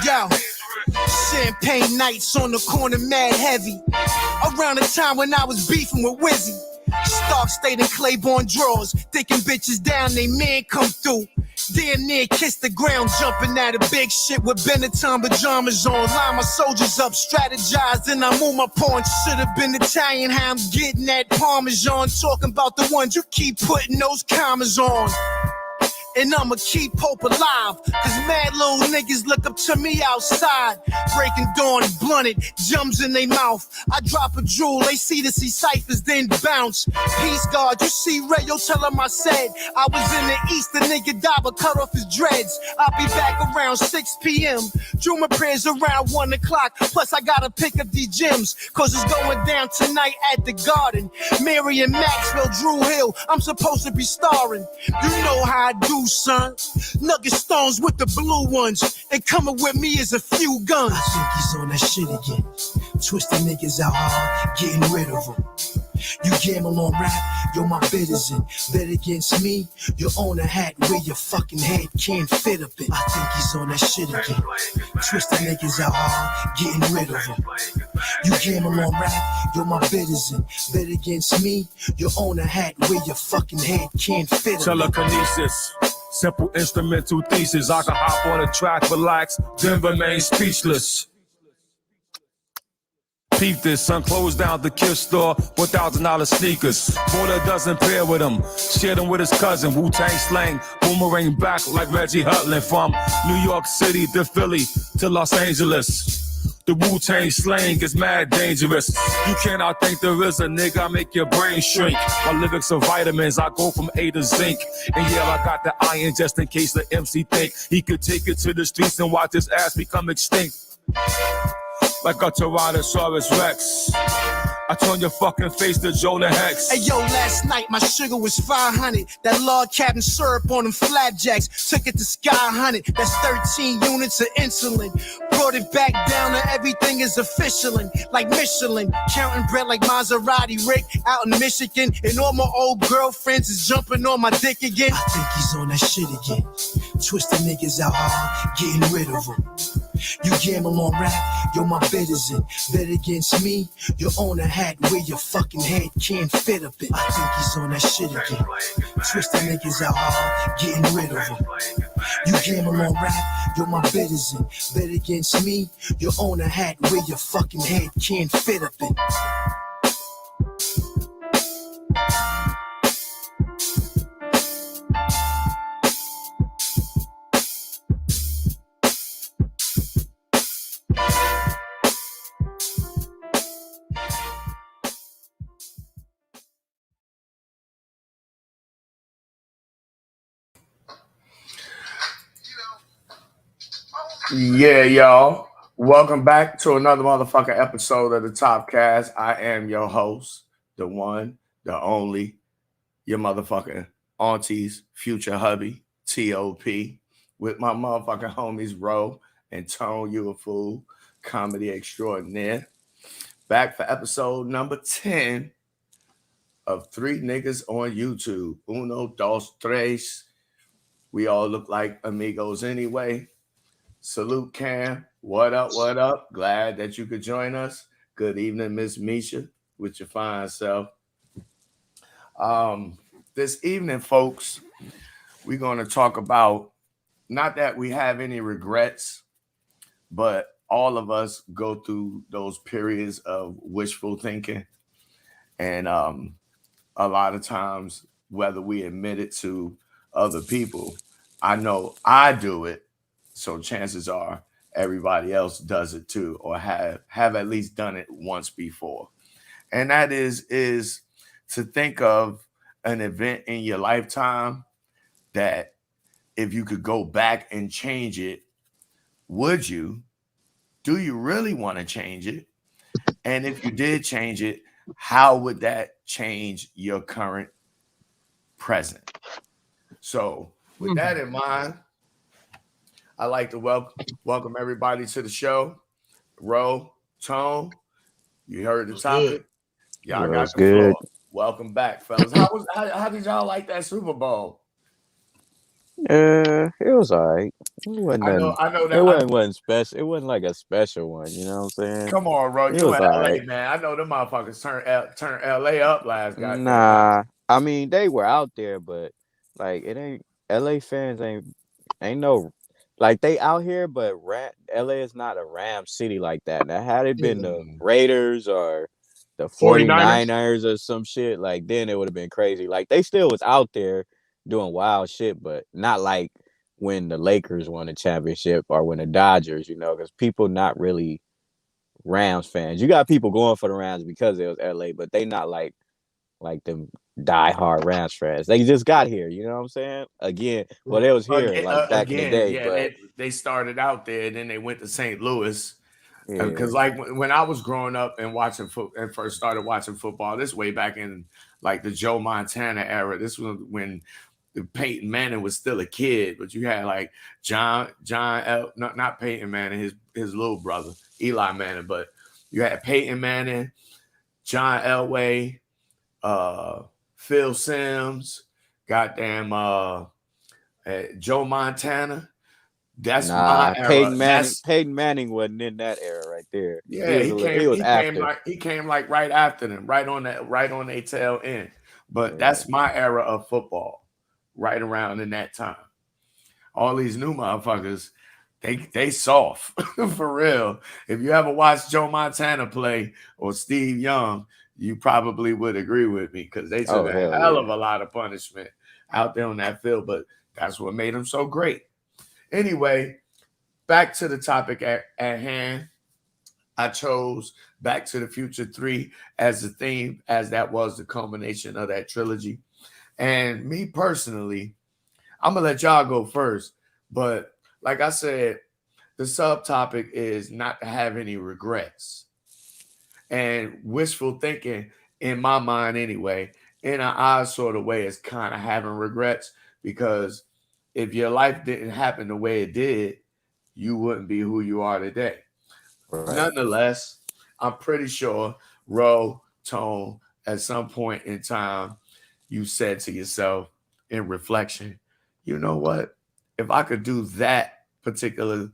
Yo, champagne nights on the corner, mad heavy. Around the time when I was beefing with Wizzy. Stark stayed in Claiborne drawers, thinking bitches down, they man come through. Damn near kissed the ground, jumping at a big shit with Benetton pajamas on. Line my soldiers up, strategize, then I move my pawn. Should've been Italian, how I'm getting that Parmesan. Talking about the ones you keep putting those commas on. And I'ma keep hope alive, cause mad little niggas look up to me outside. Breaking dawn, blunted, jumps in they mouth. I drop a jewel, they see the see ciphers, then bounce. Peace guard, you see Rayo, tell him I said I was in the east, the nigga died but cut off his dreads. I'll be back around 6 p.m. Drew my prayers around 1 o'clock. Plus I gotta pick up these gems, cause it's going down tonight at the Garden. Marion Maxwell, Drew Hill, I'm supposed to be starring. You know how I do, son. Nugget stones with the blue ones, and coming with me is a few guns. I think he's on that shit again. Twisting niggas out hard, getting rid of them. You gamble on rap, yo, my bid is in. Bet against me, you own a hat where your fucking head can't fit up in. I think he's on that shit again. Twisting niggas out hard, getting rid of them. You gamble on rap, yo, my bid is in. Bet against me, you own a hat where your fucking head can't fit up in. Telekinesis. Simple instrumental thesis. I can hop on a track, relax, then remain speechless. Peep this, son closed down the kiss store, $1,000 sneakers. Bought a dozen pair with him, shared them with his cousin. Wu-Tang slang, boomerang back like Reggie Hutland. From New York City to Philly to Los Angeles. The Wu-Tang slang is mad dangerous. You cannot think there is a nigga, I make your brain shrink. My lyrics are vitamins, I go from A to zinc. And yeah, I got the iron just in case the MC think he could take it to the streets and watch his ass become extinct. Like a Tyrannosaurus Rex. I turn your fucking face to Jonah Hex. Hey yo, last night my sugar was 500. That log cabin syrup on them flapjacks. Took it to Sky 100. That's 13 units of insulin. Brought it back down to everything is official and like Michelin. Counting bread like Maserati Rick out in Michigan. And all my old girlfriends is jumping on my dick again. I think he's on that shit again. Twisting niggas out hard, getting rid of them. You gamble on rap, yo, my bid is in. Bet against me, you own a hat where your fucking head can't fit up in. I think he's on that shit again. Twisting niggas out hard, getting rid of them. You gamble on rap, yo, my bid is in. Bet against me, you own a hat where your fucking head can't fit up in. Yeah, y'all. Welcome back to another motherfucking episode of the Top Cast. I am your host, the one, the only, your motherfucking auntie's future hubby, T.O.P, with my motherfucking homies Roe and ToneYouAFool, comedy extraordinaire. Back for episode number 10 of 3 Niggas on YouTube. Uno, dos, tres. We all look like amigos anyway. Salute, Cam. What up, what up? Glad that you could join us. Good evening, Miss Misha, with your fine self. This evening, folks, we're going to talk about, not that we have any regrets, but all of us go through those periods of wishful thinking. And a lot of times, whether we admit it to other people, I know I do it. So chances are everybody else does it too, or have at least done it once before. And that is to think of an event in your lifetime that if you could go back and change it, would you? Do you really want to change it? And if you did change it, how would that change your current present? So with that in mind, I'd like to welcome everybody to the show. Roe, Tone, you heard the topic. Y'all got the floor. Welcome back, fellas. How did y'all like that Super Bowl? It was alright. It wasn't nothing. I know It that. wasn't special. It wasn't like a special one. You know what I'm saying? Come on, bro. It You was in alright. LA, man. I know them motherfuckers turn LA up last goddamn night. Nah, I mean they were out there, but like it ain't LA fans ain't no like they out here, but LA is not a Ram city like that. Now had it been the Raiders or the 49ers? 49ers or some shit, like then it would have been crazy. Like they still was out there doing wild shit, but not like when the Lakers won a championship or when the Dodgers, because people not really Rams fans. You got people going for the Rams because it was LA, but they not like them diehard Rams fans. They just got here, you know what I'm saying? Again, well, they was here like back in the Again, day, yeah, but they started out there, then they went to St. Louis. yeah, Because like when I was growing up and watching and first started watching football, this way back in like the Joe Montana era. This was when the Peyton Manning was still a kid, but you had like not Peyton Manning, his little brother Eli Manning, but you had Peyton Manning, John Elway, Phil Simms, goddamn Joe Montana. That's my era. Peyton Manning wasn't in that era right there. Yeah, He was after. he came like right after them, right on their tail end. But that's my era of football, right around in that time. All these new motherfuckers, they soft for real. If you ever watched Joe Montana play or Steve Young, you probably would agree with me because they took a hell of a lot of punishment out there on that field. But that's what made them so great. Anyway, back to the topic at hand. I chose Back to the Future 3 as the theme, as that was the culmination of that trilogy. And me personally, I'm going to let y'all go first. But like I said, the subtopic is not to have any regrets. And wishful thinking, in my mind anyway, in an odd sort of way, is kind of having regrets because if your life didn't happen the way it did, you wouldn't be who you are today. Right. Nonetheless, I'm pretty sure, Roe, Tone, at some point in time, you said to yourself in reflection, you know what? If I could do that particular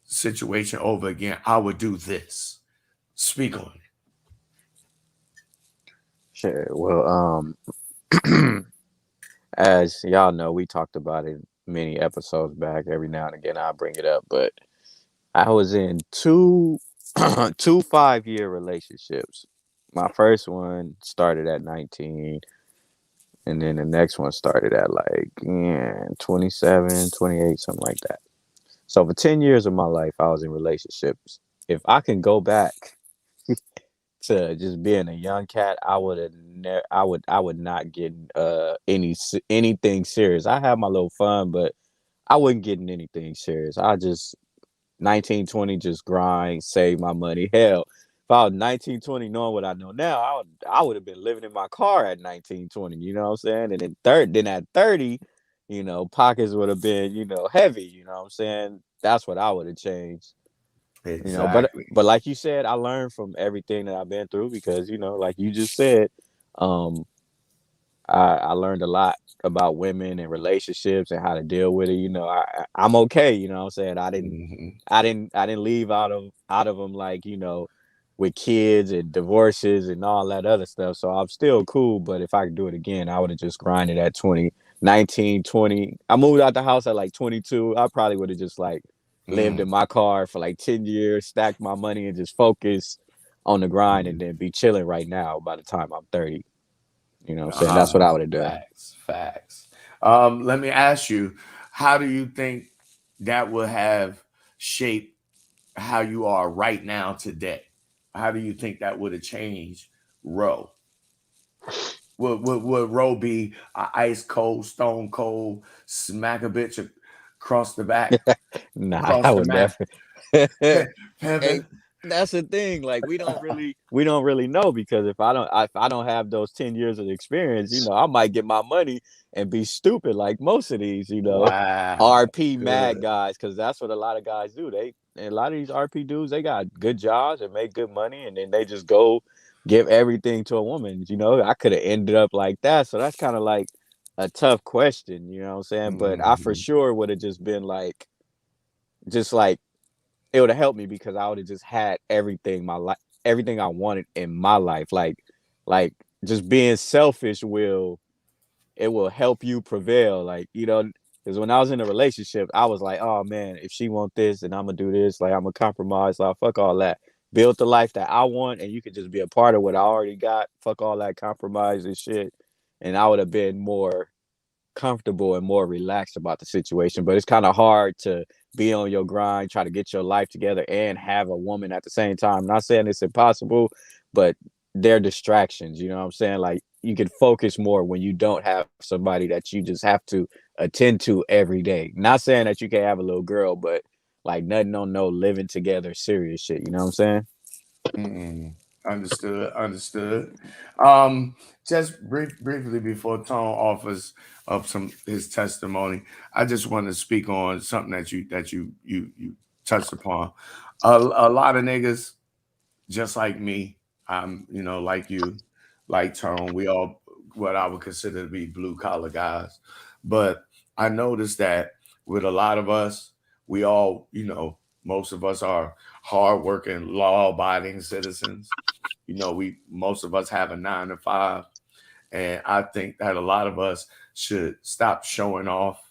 situation over again, I would do this. Speak on it. Sure. Well, as y'all know, we talked about it many episodes back. Every now and again, I'll bring it up, but I was in two 5-year relationships. My first one started at 19, and then the next one started at like 27, 28, something like that. So for 10 years of my life, I was in relationships. If I can go back to just being a young cat, I would have I would not get anything serious. I had my little fun, but I wasn't getting anything serious. I just 19, 20, just grind, save my money. Hell, if I was 19, 20, knowing what I know now, I would have been living in my car at 19, 20, you know what I'm saying? And then at 30, pockets would have been, heavy, you know what I'm saying? That's what I would have changed. Exactly. But like you said, I learned from everything that I've been through because, like you just said, I learned a lot about women and relationships and how to deal with it. I'm okay. You know what I'm saying? I didn't leave out of them like, with kids and divorces and all that other stuff. So I'm still cool. But if I could do it again, I would have just grinded at 20, 19, 20. I moved out the house at like 22. I probably would have just like lived in my car for like 10 years, stacked my money and just focus on the grind and then be chilling right now by the time I'm 30. You know what I'm saying? That's what I would have done. Facts. Let me ask you, how do you think that would have shaped how you are right now today? How do you think that would have changed Roe? Would Roe be ice cold, stone cold, smack a bitch across the back? Nah, I would never. Hey, that's the thing. Like we don't really know because if I don't have those 10 years of experience, I might get my money and be stupid like most of these, wow, RP mad guys, because that's what a lot of guys do. A lot of these RP dudes, they got good jobs and make good money, and then they just go give everything to a woman. I could have ended up like that. So that's kind of like a tough question, you know what I'm saying? But I for sure would have just been like, it would have helped me because I would have just had everything everything I wanted in my life. Like just being selfish will help you prevail. Like, you know, because when I was in a relationship, I was like, oh man, if she want this, then I'm gonna do this. Like, I'm gonna compromise. Like, fuck all that. Build the life that I want, and you could just be a part of what I already got. Fuck all that compromise and shit. And I would have been more comfortable and more relaxed about the situation. But it's kind of hard to be on your grind, try to get your life together, and have a woman at the same time. I'm not saying it's impossible, but they're distractions. You know what I'm saying? Like, you can focus more when you don't have somebody that you just have to attend to every day. Not saying that you can't have a little girl, but like nothing on no living together serious shit. You know what I'm saying? Understood. Just briefly before Tone offers up his testimony, I just want to speak on something that you touched upon. A lot of niggas, just like me, like you, like Tone, we all what I would consider to be blue collar guys. But I noticed that with a lot of us, we all, most of us are hardworking, law-abiding citizens. Most of us have a 9 to 5, and I think that a lot of us should stop showing off,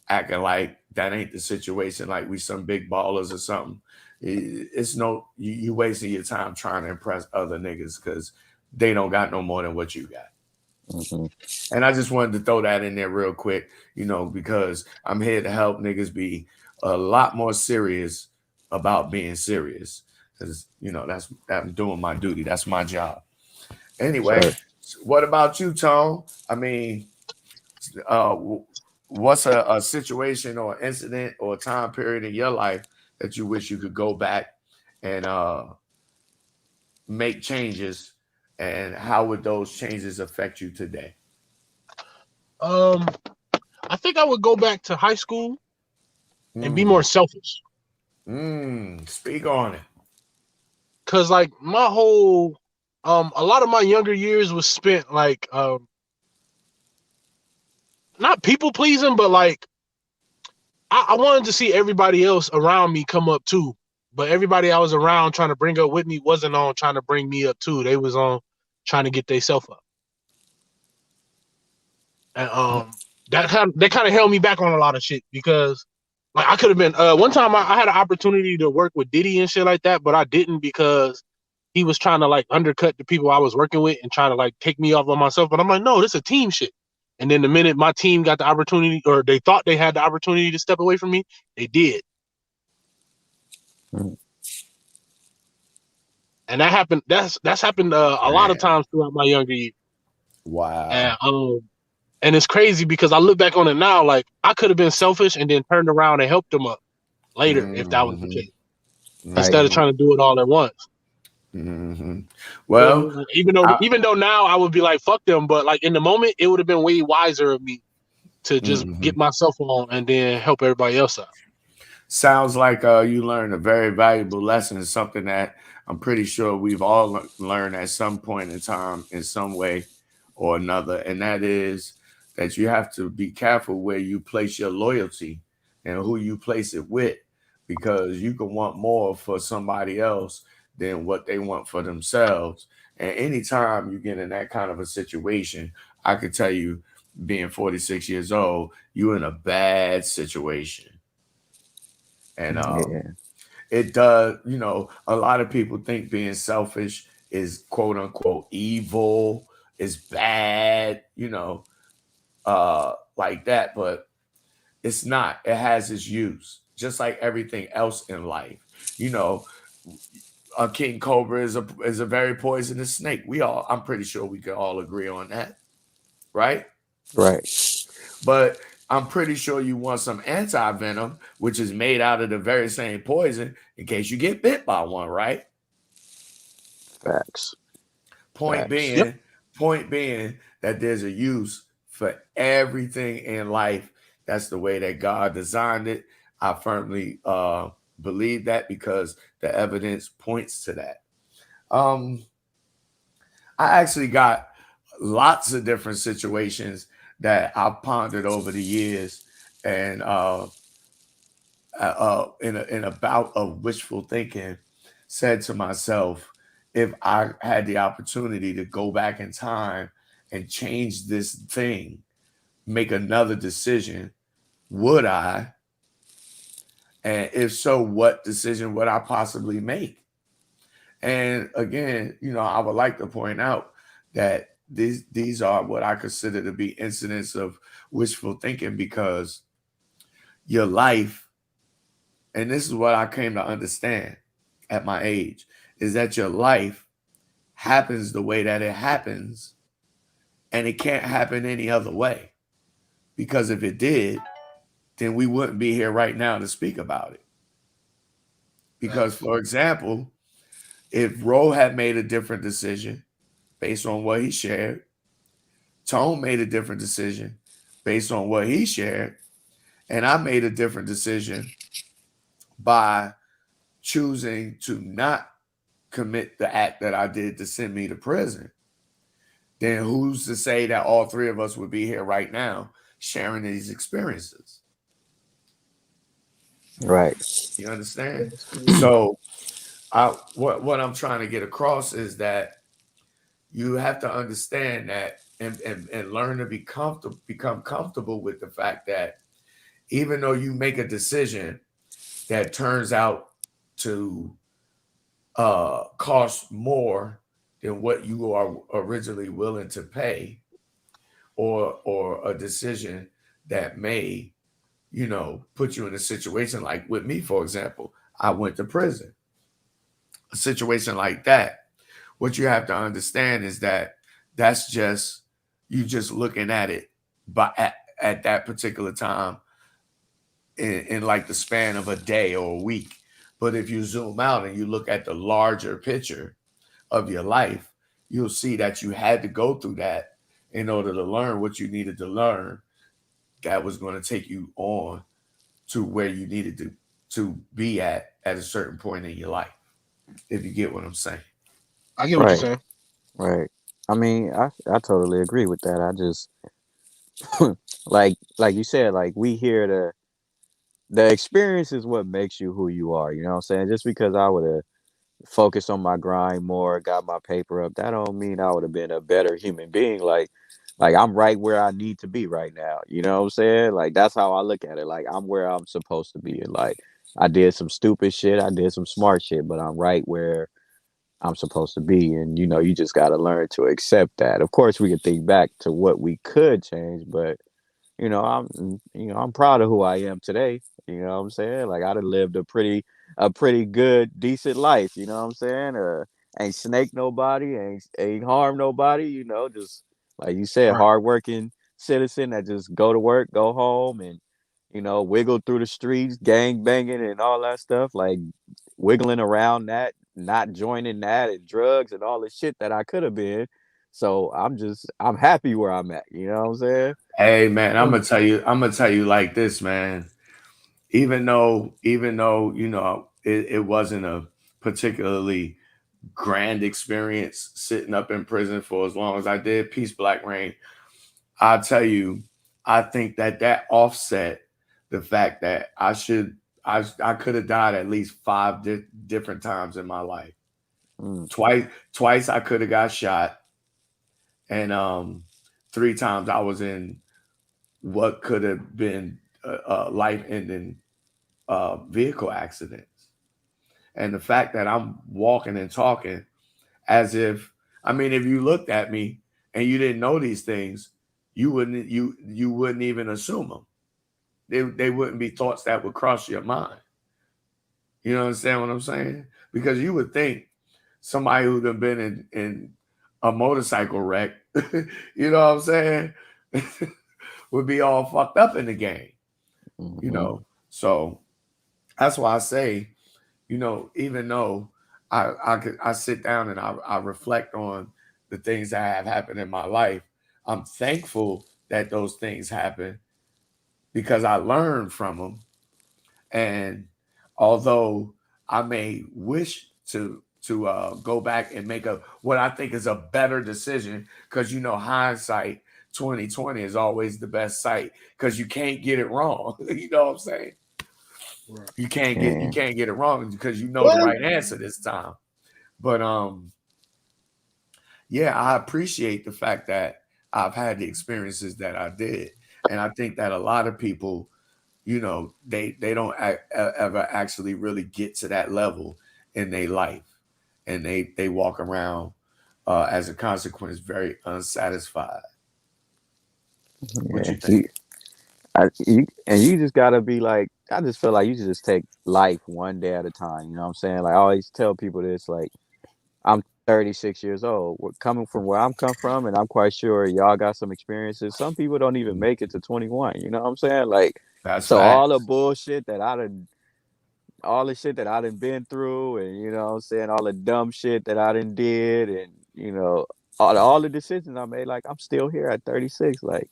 acting like that ain't the situation, like we some big ballers or something. It's you wasting your time trying to impress other niggas because they don't got no more than what you got. And I just wanted to throw that in there real quick, because I'm here to help niggas be a lot more serious about being serious. Because, I'm doing my duty. That's my job. Anyway, What about you, Tone? I mean, what's a situation or incident or time period in your life that you wish you could go back and make changes, and how would those changes affect you today? I think I would go back to high school and be more selfish. Speak on it. Cause like my whole, a lot of my younger years was spent like, not people pleasing, but like, I wanted to see everybody else around me come up too. But everybody I was around trying to bring up with me wasn't on trying to bring me up too. They was on trying to get themselves up. And that kind of held me back on a lot of shit because like I could have been one time I had an opportunity to work with Diddy and shit like that, but I didn't because he was trying to like undercut the people I was working with and trying to like take me off on myself. But I'm like, no, this is a team shit. And then the minute my team got the opportunity, or they thought they had the opportunity to step away from me, they did. And that happened. That's happened a lot of times throughout my younger years. Wow. And it's crazy because I look back on it now, like I could have been selfish and then turned around and helped them up later if that was the case, instead of trying to do it all at once. Well, even though now I would be like, fuck them, but like in the moment, it would have been way wiser of me to just get myself on and then help everybody else out. Sounds like you learned a very valuable lesson, something that I'm pretty sure we've all learned at some point in time in some way or another. And that is that you have to be careful where you place your loyalty and who you place it with, because you can want more for somebody else than what they want for themselves. And anytime you get in that kind of a situation, I could tell you, being 46 years old, you're in a bad situation. And it does, a lot of people think being selfish is quote unquote evil, is bad, like that, but it's not. It has its use, just like everything else in life. A king cobra is a very poisonous snake. I'm pretty sure we could all agree on that, right? Right. But I'm pretty sure you want some anti-venom, which is made out of the very same poison, in case you get bit by one, right? Facts. Point being that there's a use for everything in life. That's the way that God designed it. I firmly believe that because the evidence points to that. I actually got lots of different situations that I've pondered over the years, and in a bout of wishful thinking, said to myself, if I had the opportunity to go back in time and change this thing, make another decision, would I? And if so, what decision would I possibly make? And again, I would like to point out that these are what I consider to be incidents of wishful thinking, because your life, and this is what I came to understand at my age, is that your life happens the way that it happens, and it can't happen any other way. Because if it did, then we wouldn't be here right now to speak about it. Because, for example, if Roe had made a different decision based on what he shared, Tone made a different decision based on what he shared, and I made a different decision by choosing to not commit the act that I did to send me to prison, then who's to say that all three of us would be here right now sharing these experiences? Right. You understand? So what I'm trying to get across is that you have to understand that and learn to become comfortable with the fact that even though you make a decision that turns out to cost more than what you are originally willing to pay, or a decision that may, put you in a situation like with me, for example, I went to prison. A situation like that, what you have to understand is that that's just you just looking at it at that particular time in like the span of a day or a week. But if you zoom out and you look at the larger picture of your life, you'll see that you had to go through that in order to learn what you needed to learn that was going to take you on to where you needed to be at a certain point in your life, if you get what I'm saying. I get what you're saying. Right. I mean, I totally agree with that. I just like you said, like we hear the experience is what makes you who you are. You know what I'm saying? Just because I would have focused on my grind more, got my paper up, that don't mean I would have been a better human being. Like I'm right where I need to be right now. You know what I'm saying? Like that's how I look at it. Like I'm where I'm supposed to be. And like I did some stupid shit, I did some smart shit, but I'm right where I'm supposed to be. And you just got to learn to accept that. Of course, we can think back to what we could change, but I'm proud of who I am today. You know what I'm saying? Like I done lived a pretty good, decent life. You know what I'm saying? Ain't snake nobody, ain't harm nobody. Just like you said, Right. hardworking citizen that just go to work, go home, and wiggle through the streets, gang banging and all that stuff. Like wiggling around that, not joining that, and drugs and all the shit that I could have been. So I'm happy where I'm at. You know what I'm saying? Hey man, I'm gonna tell you like this, man. Even though it wasn't a particularly grand experience sitting up in prison for as long as I did, peace, Black Rain. I'll tell you, I think that offset the fact that I could have died at least five different times in my life. Twice I could have got shot, and 3 times I was in what could have been life-ending vehicle accidents. And the fact that I'm walking and talking as if, if you looked at me and you didn't know these things, you wouldn't even assume them. They wouldn't be thoughts that would cross your mind. You understand what I'm saying? Because you would think somebody who'd have been in a motorcycle wreck, you know what I'm saying, would be all fucked up in the game. So that's why I say, even though I sit down and I reflect on the things that have happened in my life, I'm thankful that those things happen because I learned from them. And although I may wish to go back and make what I think is a better decision, because hindsight 2020 is always the best site because you can't get it wrong. You know what I'm saying? Right. You can't get it wrong because you know Well, the right answer this time. But yeah, I appreciate the fact that I've had the experiences that I did, and I think that a lot of people, you know, they don't ever actually really get to that level in their life, and they walk around as a consequence very unsatisfied. What Yeah. you think? You just gotta be like, I just feel like you should just take life one day at a time. You know what I'm saying? Like I always tell people this, like I'm 36 years old. Coming from where I'm come from, and I'm quite sure y'all got some experiences. Some people don't even make it to 21. You know what I'm saying? Like, That's so all the facts. bullshit that all the shit that I done been through, and you know what I'm saying, all the dumb shit that I done did, and you know, all the decisions I made. Like, I'm still here at 36. Like,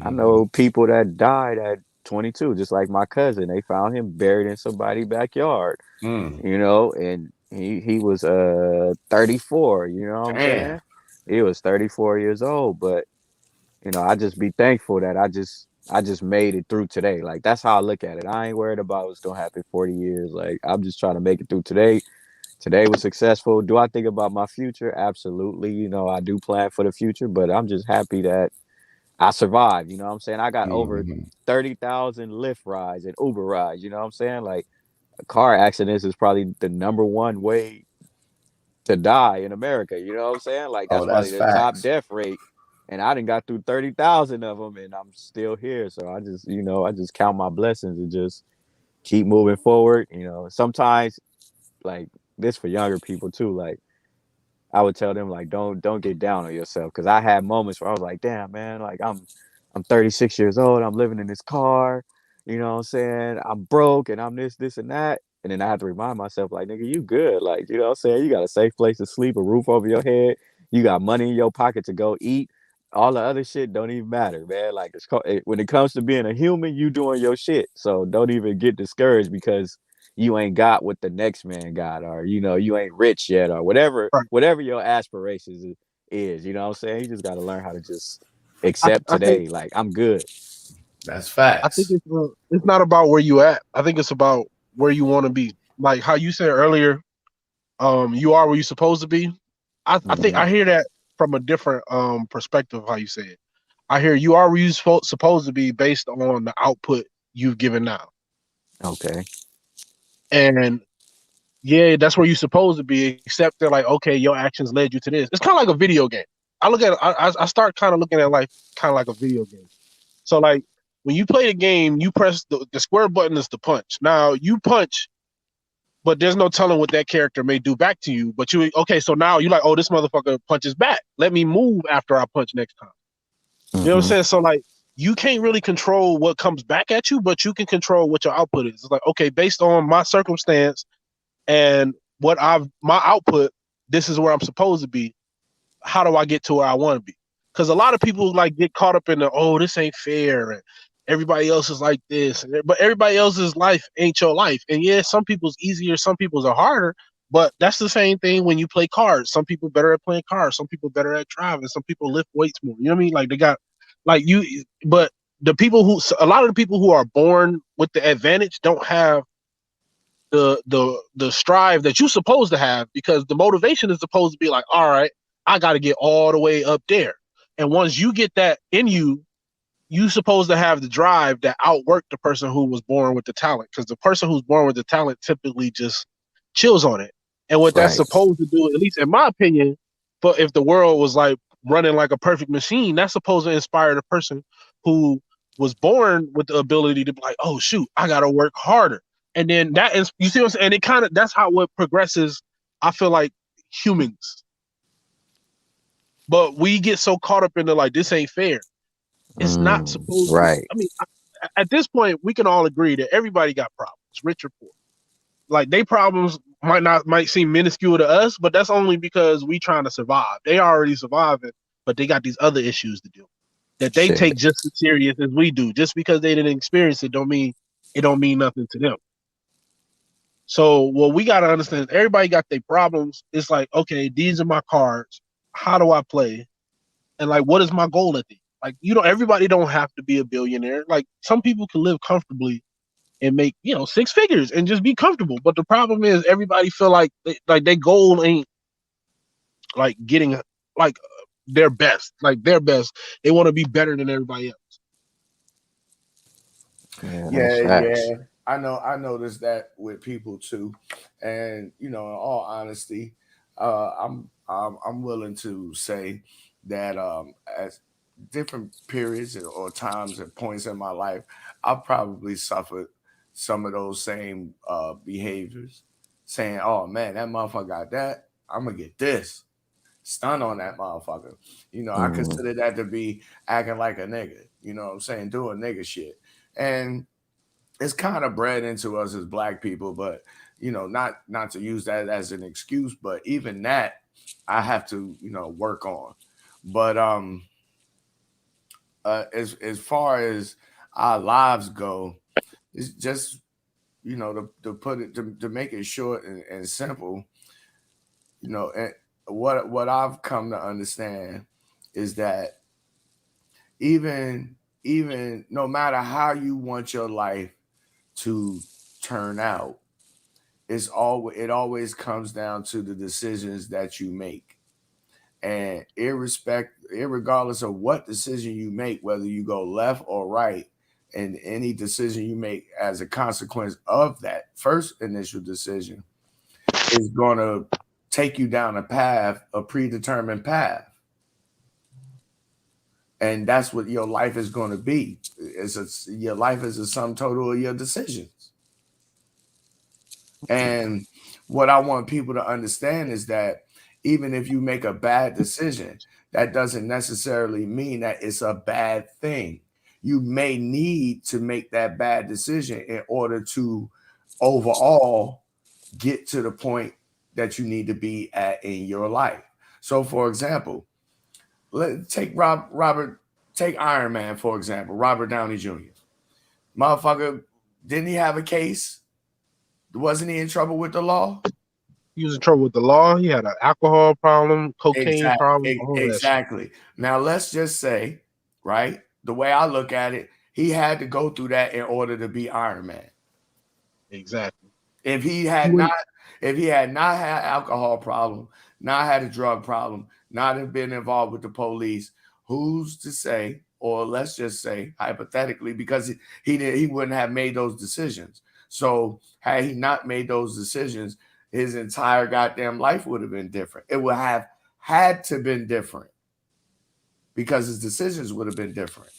I Mm-hmm. know people that died at 22, just like my cousin. They found him buried in somebody's backyard, Mm. you know, and he was 34, you know what I'm Damn. saying? He was 34 years old, but you know, I just be thankful that I just made it through today. Like that's how I look at it. I ain't worried about what's gonna happen 40 years. Like I'm just trying to make it through today. Today was successful. Do I think about my future? Absolutely. You know, I do plan for the future, but I'm just happy that I survived. You know what I'm saying? I got over Mm-hmm. 30,000 Lyft rides and Uber rides. You know what I'm saying? Like car accidents is probably the number one way to die in America. You know what I'm saying? Like Oh, that's probably that's the top facts. death rate. And I done got through 30,000 of them, and I'm still here. So I just, you know, I just count my blessings and just keep moving forward. You know, sometimes like this for younger people too. Like I would tell them like don't get down on yourself because I had moments where I was like, damn man, like I'm 36 years old, I'm living in this car, you know what I'm saying? I'm broke and I'm this and that. And then I have to remind myself, like, nigga, you good. Like, you know what I'm saying? You got a safe place to sleep, a roof over your head, you got money in your pocket to go eat. All the other shit don't even matter, man. Like when it comes to being a human, you doing your shit. So don't even get discouraged because you ain't got what the next man got, or you know, you ain't rich yet, or right. whatever your aspirations is, you know what I'm saying? You just got to learn how to just I, accept I think today. Like I'm good. That's I think facts. it's not about where you at. I think it's about where you want to be. Like how you said earlier, you are where you're supposed to be. I think Mm-hmm. I hear that from a different perspective of how you say it. I hear you are where you're supposed to be based on the output you've given now. Okay. And yeah, that's where you're supposed to be, except they're like, okay, your actions led you to this. It's kind of like a video game. I look at it, I start kind of looking at life kind of like a video game. So like when you play the game, you press the square button is the punch. Now you punch, but there's no telling what that character may do back to you. But okay, so now you like, oh, this motherfucker punches back. Let me move after I punch next time. You know what I'm Mm-hmm. saying? So like you can't really control what comes back at you, but you can control what your output is. It's like, okay, based on my circumstance and what my output, this is where I'm supposed to be. How do I get to where I want to be? Because a lot of people like get caught up in the, oh, this ain't fair, and everybody else is like this, but everybody else's life ain't your life. And yeah, some people's easier, some people's are harder, but that's the same thing when you play cards. Some people better at playing cards, some people better at driving, some people lift weights more. You know what I mean? Like they got like you, but a lot of the people who are born with the advantage don't have the strive that you're supposed to have, because the motivation is supposed to be like, all right, I got to get all the way up there. And once you get that in you, you supposed to have the drive that outwork the person who was born with the talent, because the person who's born with the talent typically just chills on it. And what that's Right. supposed to do, at least in my opinion, but if the world was like running like a perfect machine, that's supposed to inspire the person who was born with the ability to be like, oh shoot, I gotta work harder. And then that is, you see what I'm saying? And it kind of, that's how it progresses. I feel like humans, but we get so caught up into like, this ain't fair. It's not supposed to. Right. I mean, at this point, we can all agree that everybody got problems, rich or poor. Like they problems might seem minuscule to us, but that's only because we trying to survive. They already surviving, but they got these other issues to deal with that they Shit. take just as serious as we do. Just because they didn't experience it, don't mean nothing to them. So what we got to understand is everybody got their problems. It's like, okay, these are my cards. How do I play? And like, what is my goal at the end? Like, everybody don't have to be a billionaire. Like, some people can live comfortably and make, 6 figures and just be comfortable. But the problem is everybody feel like their goal ain't like getting like their best. Like their best. They want to be better than everybody else. Yeah. I noticed that with people too. And in all honesty, I'm willing to say that as different periods or times and points in my life, I've probably suffered some of those same behaviors, saying, "Oh man, that motherfucker got that. I'm gonna get this." Stun on that motherfucker. I consider that to be acting like a nigga. You know what I'm saying? Doing nigga shit. And it's kind of bred into us as black people, but not to use that as an excuse, but even that I have to, work on. But as far as our lives go, it's just to put it to make it short and simple. And what I've come to understand is that even no matter how you want your life to turn out, it always comes down to the decisions that you make. And irregardless of what decision you make, whether you go left or right, and any decision you make as a consequence of that first initial decision is going to take you down a predetermined path. And that's what your life is going to be. Your life is a sum total of your decisions. And what I want people to understand is that even if you make a bad decision, that doesn't necessarily mean that it's a bad thing. You may need to make that bad decision in order to overall get to the point that you need to be at in your life. So, for example, take Iron Man, for example, Robert Downey Jr. Motherfucker, didn't he have a case? Wasn't he in trouble with the law? He was in trouble with the law. He had an alcohol problem, cocaine problem. Exactly. Now, let's just say, right, the way I look at it, he had to go through that in order to be Iron Man. Exactly. If he had not had alcohol problem, not had a drug problem, not have been involved with the police, who's to say, or let's just say hypothetically, because he wouldn't have made those decisions. So had he not made those decisions, his entire goddamn life would have been different. It would have had to been different because his decisions would have been different.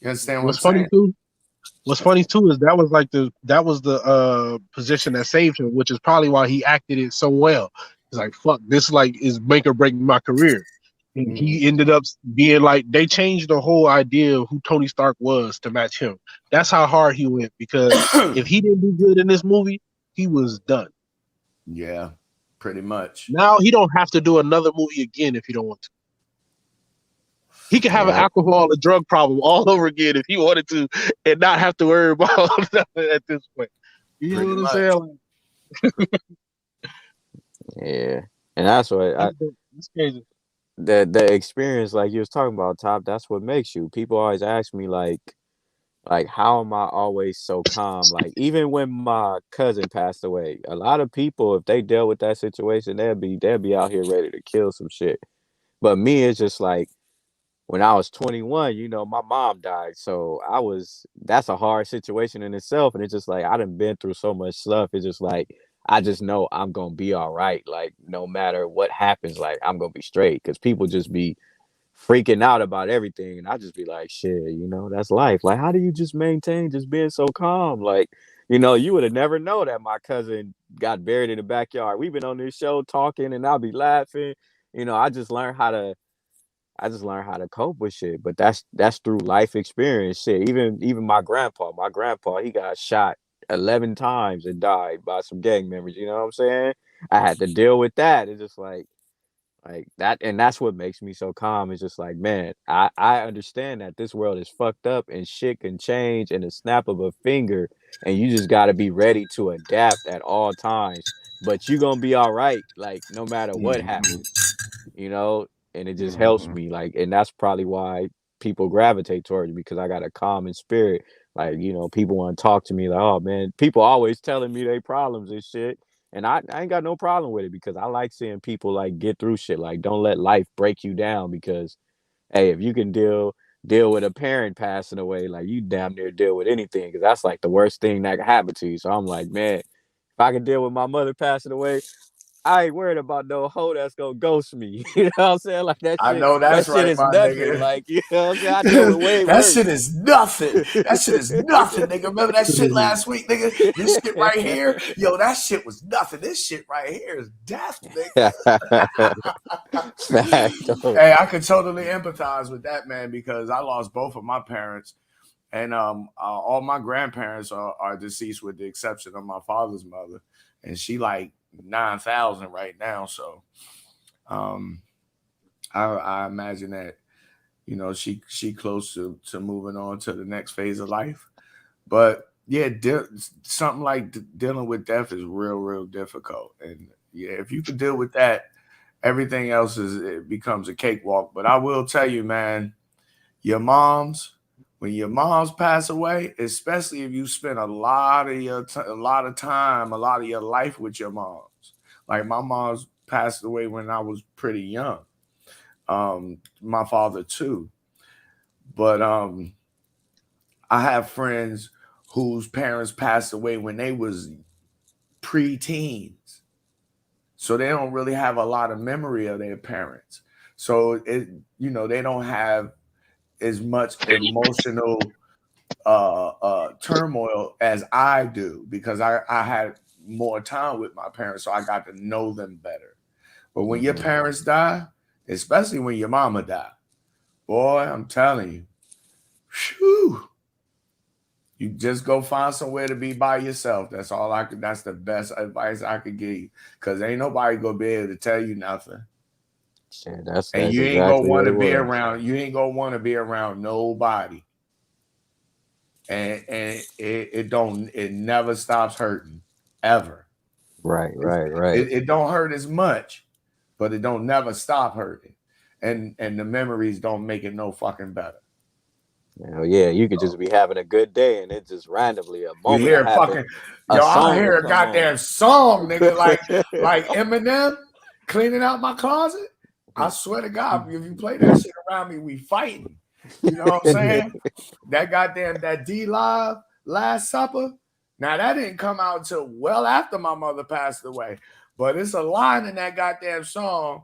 You understand what I'm saying? What's funny too is that was the position that saved him, which is probably why he acted it so well. He's like, fuck, this is make or break my career. And he ended up being like, they changed the whole idea of who Tony Stark was to match him. That's how hard he went, because if he didn't do good in this movie, he was done. Yeah, pretty much. Now he don't have to do another movie again if he don't want to. He could have an alcohol and drug problem all over again if he wanted to, and not have to worry about nothing at this point. You know what I'm saying? Yeah, and that's what that's crazy. The experience, like you was talking about, Top. That's what makes you. People always ask me like how am I always so calm? Like even when my cousin passed away, a lot of people, if they dealt with that situation, they'll be out here ready to kill some shit. But me, it's just like, when I was 21, my mom died. So that's a hard situation in itself. And it's just like, I done been through so much stuff. It's just like, I just know I'm going to be all right. Like, no matter what happens, like, I'm going to be straight. Because people just be freaking out about everything. And I just be like, shit, that's life. Like, how do you just maintain just being so calm? Like, you would have never known that my cousin got buried in the backyard. We've been on this show talking and I'll be laughing. I just learned how to cope with shit, but that's through life experience. Shit, even my grandpa, he got shot 11 times and died by some gang members. You know what I'm saying? I had to deal with that. It's just like that, and that's what makes me so calm. It's just like, man, I understand that this world is fucked up and shit can change in a snap of a finger, and you just got to be ready to adapt at all times. But you're gonna be all right, like no matter what happens, and it just helps me, like, and that's probably why people gravitate towards me because I got a calming spirit. Like, you know, people want to talk to me like, oh man, people always telling me their problems and shit. And I ain't got no problem with it because I like seeing people like get through shit. Like, don't let life break you down because, hey, if you can deal with a parent passing away, like you damn near deal with anything because that's like the worst thing that can happen to you. So I'm like, man, if I can deal with my mother passing away, I ain't worried about no hoe that's gonna ghost me. You know what I'm saying? Like that I shit, know that's that shit right, is my nothing. nigga. Like, you know what I'm saying? I deal with way That worse. shit is nothing. That shit is nothing, nigga. Remember that shit last week, nigga? This shit right here, yo, that shit was nothing. This shit right here is death, nigga. Fact, Hey, I could totally empathize with that, man, because I lost both of my parents. And all my grandparents are deceased with the exception of my father's mother. And she like 9,000 right now. So I imagine that, you know, she close to moving on to the next phase of life. But yeah, something like dealing with death is real difficult. And yeah, if you can deal with that, everything else it becomes a cakewalk. But I will tell you, man, when your moms pass away, especially if you spend a lot of your life with your moms. Like my mom's passed away when I was pretty young. My father too. But I have friends whose parents passed away when they was pre-teens. So they don't really have a lot of memory of their parents. So they don't have as much emotional turmoil as I do because I had more time with my parents, so I got to know them better. But when your parents die, especially when your mama die, boy, I'm telling you, whew, you just go find somewhere to be by yourself. That's the best advice I could give you because ain't nobody gonna be able to tell you nothing. Shit, that's You ain't gonna exactly want what to it be was. around. You ain't gonna want to be around nobody. And it never stops hurting ever. Right. It don't hurt as much, but it don't never stop hurting. And the memories don't make it no fucking better. Hell yeah, you could just be having a good day and it just randomly a You moment hear of happen, a I song will hear a come goddamn on. song, nigga, like Eminem cleaning out my closet. I swear to God, if you play that shit around me, we fighting. You know what I'm saying? That D Live Last Supper. Now that didn't come out until well after my mother passed away. But it's a line in that goddamn song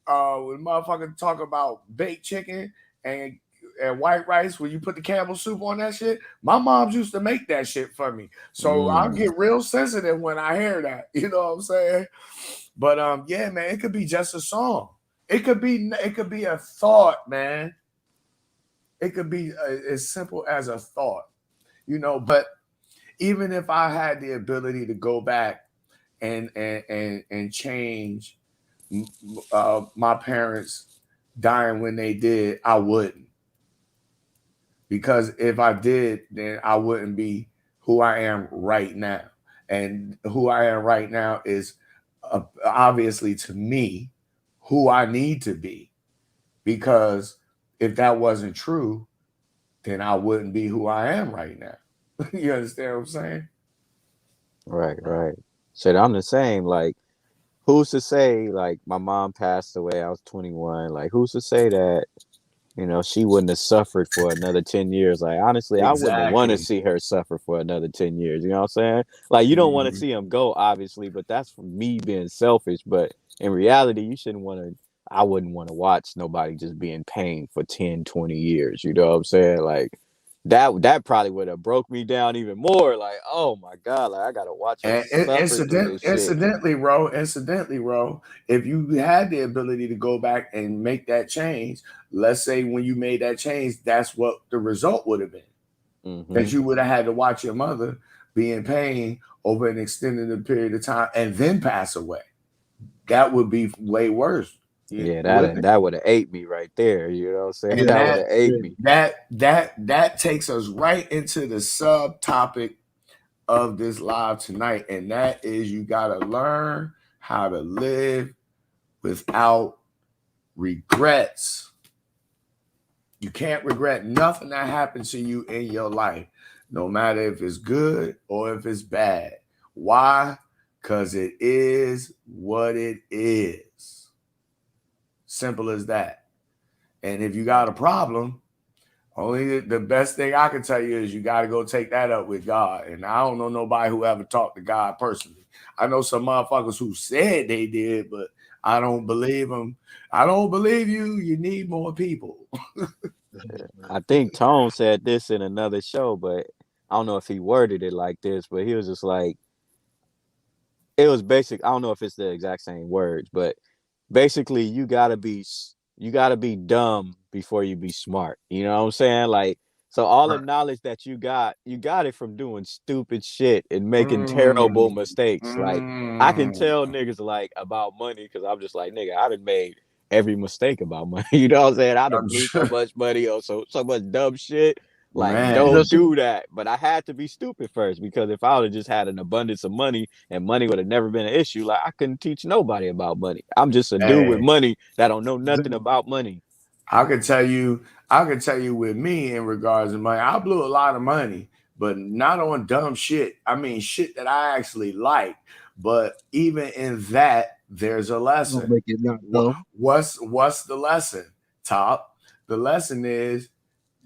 when motherfuckers talk about baked chicken and white rice when you put the Campbell soup on that shit. My moms used to make that shit for me. So I get real sensitive when I hear that. You know what I'm saying? But yeah, man, it could be just a song. It could be a thought, man. It could be as simple as a thought, you know. But even if I had the ability to go back and change my parents dying when they did, I wouldn't. Because if I did, then I wouldn't be who I am right now. And who I am right now is obviously to me who I need to be. Because if that wasn't true, then I wouldn't be who I am right now. You understand what I'm saying? Right. Shit, I'm the same. Like, who's to say, like, my mom passed away, I was 21. Like, who's to say that, you know, she wouldn't have suffered for another 10 years? Like, honestly, I wouldn't have want to Exactly. see her suffer for another 10 years. You know what I'm saying? Like, you don't want to see him go, obviously, but that's for me being selfish. But in reality, I wouldn't want to watch nobody just be in pain for 10, 20 years. You know what I'm saying? Like, that probably would have broke me down even more. Like, oh my God, like I gotta watch her And suffer through this shit. incidentally, Ro, if you had the ability to go back and make that change, let's say when you made that change, that's what the result would have been. That you would have had to watch your mother be in pain over an extended period of time and then pass away. That would be way worse. Yeah, Wouldn't it? that would have ate me right there. You know what I'm saying? And That would have ate me. that takes us right into the subtopic of this live tonight, and that is you got to learn how to live without regrets. You can't regret nothing that happens to you in your life, no matter if it's good or if it's bad. Why? Because it is what it is. Simple as that. And if you got a problem, only the best thing I can tell you is you got to go take that up with God. And I don't know nobody who ever talked to God personally. I know some motherfuckers who said they did, but I don't believe them. I don't believe you. You need more people. I think Tone said this in another show, but I don't know if he worded it like this, but he was just like, it was basic. I don't know if it's the exact same words, but basically you gotta be dumb before you be smart. You know what I'm saying? Like, so all the knowledge that you got it from doing stupid shit and making terrible mistakes. Like, I can tell niggas like about money because I'm just like, nigga, I done made every mistake about money. You know what I'm saying? I done blew so much money on so much dumb shit. Like, Man. don't do that. But I had to be stupid first, because if I would have just had an abundance of money and money would have never been an issue, like, I couldn't teach nobody about money. I'm just a dude with money that don't know nothing about money. I can tell you with me in regards to money, I blew a lot of money, but not on dumb shit. I mean, shit that I actually like. But even in that, there's a lesson. Don't make it not dumb. What's the lesson, Top? The lesson is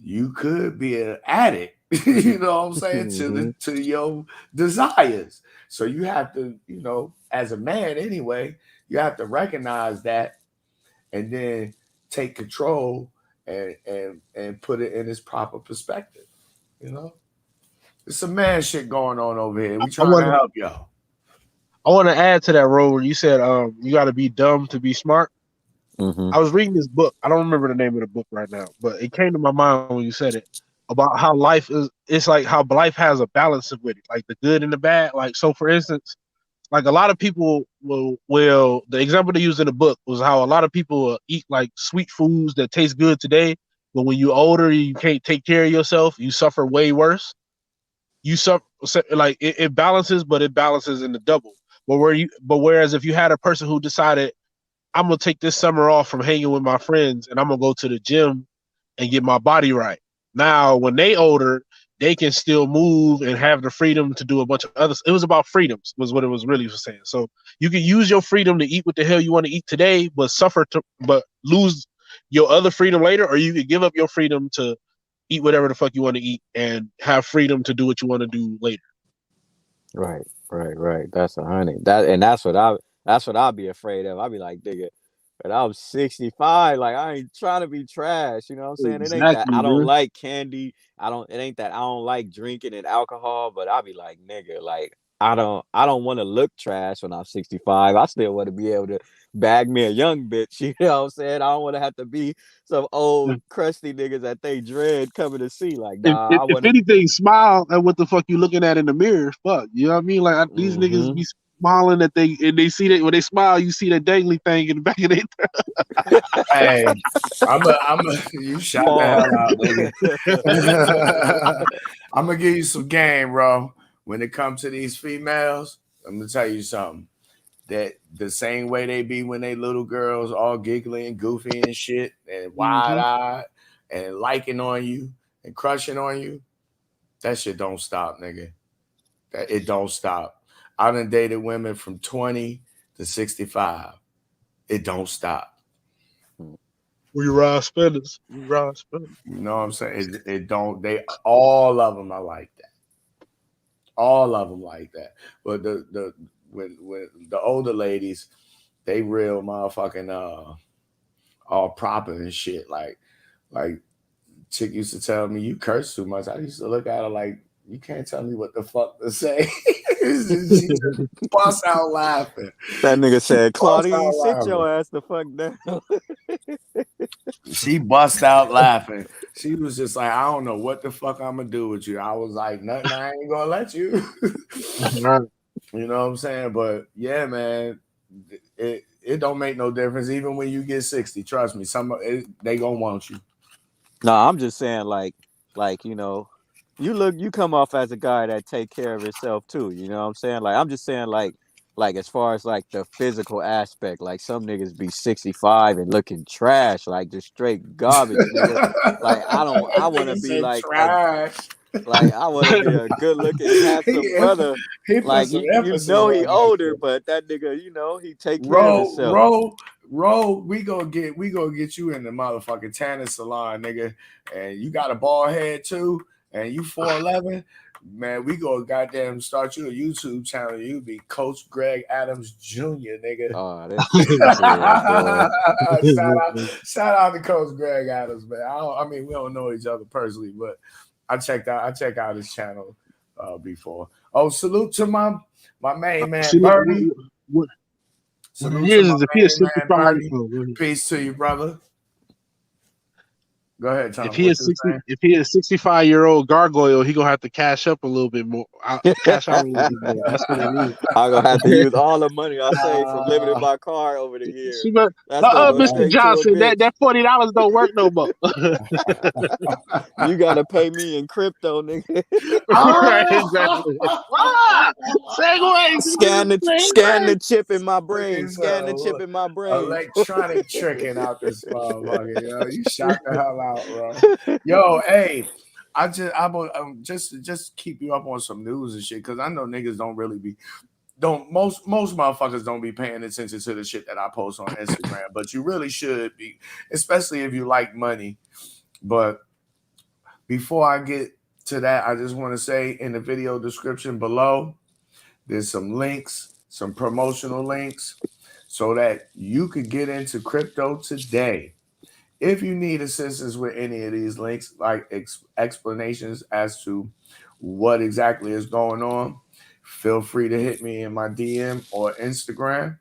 you could be an addict, you know what I'm saying, to your desires. So you have to, you know, as a man anyway, you have to recognize that and then take control and put it in its proper perspective. You know, there's some man shit going on over here. We trying to help y'all. I want to add to that, Roe, where you said you got to be dumb to be smart. Mm-hmm. I was reading this book. I don't remember the name of the book right now, but it came to my mind when you said it, about how life is. It's like how life has a balance with it, like the good and the bad. Like, so for instance, like a lot of people will the example they used in the book was how a lot of people will eat like sweet foods that taste good today, but when you're older, you can't take care of yourself. You suffer way worse. You suffer, like it balances, but it balances in the double. But whereas if you had a person who decided, I'm gonna take this summer off from hanging with my friends and I'm gonna go to the gym and get my body right. Now, when they older, they can still move and have the freedom to do a bunch of others. It was about freedoms, was what it was really saying. So you can use your freedom to eat what the hell you want to eat today, but lose your other freedom later, or you can give up your freedom to eat whatever the fuck you want to eat and have freedom to do what you want to do later. Right. That's 100. That's what I'll be afraid of. I'll be like, nigga, but I'm 65. Like, I ain't trying to be trash. You know what I'm saying? Exactly, it ain't that I don't dude. like candy. It ain't that I don't like drinking and alcohol. But I'll be like, nigga, like, I don't want to look trash when I'm 65. I still want to be able to bag me a young bitch. You know what I'm saying? I don't want to have to be some old crusty niggas that they dread coming to see. Like, nah, I want if anything, smile at what the fuck you looking at in the mirror. Fuck, you know what I mean? Like, these niggas be smiling that they see that when they smile, you see that dangly thing in the back of their. Hey, you shot the hell out, nigga. I'm gonna give you some game, bro. When it comes to these females, I'm gonna tell you something. That the same way they be when they little girls, all giggly and goofy and shit, and wide-eyed and liking on you and crushing on you, that shit don't stop, nigga. It don't stop. I done dated women from 20 to 65. It don't stop. We ride spinners. You know what I'm saying? It don't. They all of them are like that. All of them like that. But when the older ladies, they real motherfucking all proper and shit. Like chick used to tell me, you curse too much. I used to look at her like, you can't tell me what the fuck to say. She just bust out laughing. That nigga said, Claudine, sit your ass the fuck down. She bust out laughing. She was just like, I don't know what the fuck I'm gonna do with you. I was like, nothing, I ain't gonna let you. You know what I'm saying? But yeah, man, it don't make no difference. Even when you get 60, trust me, they gonna want you. No, I'm just saying, like, you know, you come off as a guy that take care of himself too. You know what I'm saying? Like, I'm just saying, like like as far as like the physical aspect, like some niggas be 65 and looking trash, like just straight garbage, nigga. Like I want to be like trash. I want to be a good looking, handsome brother. He put Like some you emphasis know he on that older, shit. but that nigga, you know, he take care of himself. Roll, we gonna get you in the motherfucking tanning salon, nigga. And you got a bald head too, and you 4'11". Man, we go goddamn start you a YouTube channel. You be Coach Greg Adams Jr., nigga. Oh, that's shout out to Coach Greg Adams, man. I mean, we don't know each other personally, but I check out his channel before. Oh, salute to my main man, Birdie. Salute to my main man, Birdie. Peace to you, brother. Go ahead, Tom. If he is 65-year-old gargoyle, he gonna have to cash up a little bit more. Cash out a little bit more. That's what it is. I'm gonna have to use all the money I saved from living in my car over the years. Mr. Johnson, that $40 don't work no more. You gotta pay me in crypto, nigga. Right, exactly. Segway. Scan the chip in my brain. Scan the chip in my brain. Electronic tricking out this motherfucker. Yo, you shot the hell out, bro. Yo, hey, I'm just keep you up on some news and shit, because I know niggas most motherfuckers don't be paying attention to the shit that I post on Instagram, but you really should be, especially if you like money. But before I get to that, I just want to say in the video description below, there's some links, some promotional links, so that you could get into crypto today. If you need assistance with any of these links, like explanations as to what exactly is going on, feel free to hit me in my DM or Instagram,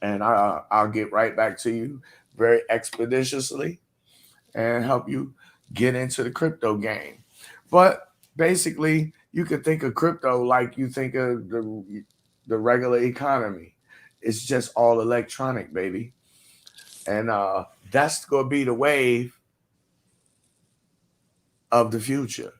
and I'll get right back to you very expeditiously and help you get into the crypto game. But basically, you could think of crypto like you think of the regular economy. It's just all electronic, baby. And that's going to be the wave of the future.